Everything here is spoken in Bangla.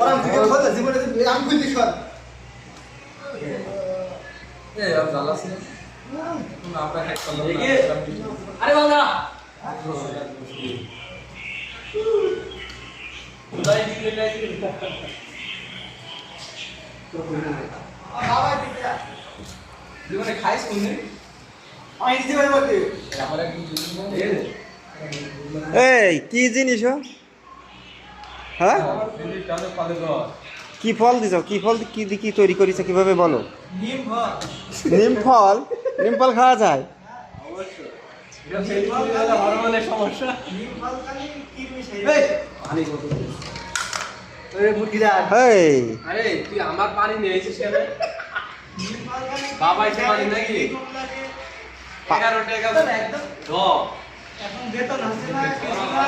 ওরা ভিডিও খোলা জীবনে আমি কই দিছ এই আর জ্বালাস না তুমি আমরা হ্যাক করলাম আরে বাবা উদয় দিলে নাই তো কইনা বাবা দিতে জীবনে খাইছ কোন দিন আমি জীবনে বলতে আমরা কি জিনিস এই কি জিনিস হ্যাঁ এই কানে পালে দাও কি ফল দিছ কি ফল কি কি তৈরি করেছে কিভাবে বলো নিম ফল নিম ফল নিম ফল খাওয়া যায় অবশ্যই এটা সেই দিলে হরমোনের সমস্যা নিম ফল খালি কি মিশাই এই পানি কত ওরে মুরগিদার এই আরে তুই আমার পানি নিয়েছিস কেন নিম ফল খালি বাবা এসে পানি নাকি 11 টাকা একদম দাও এখন বেতন আছে না কিছু না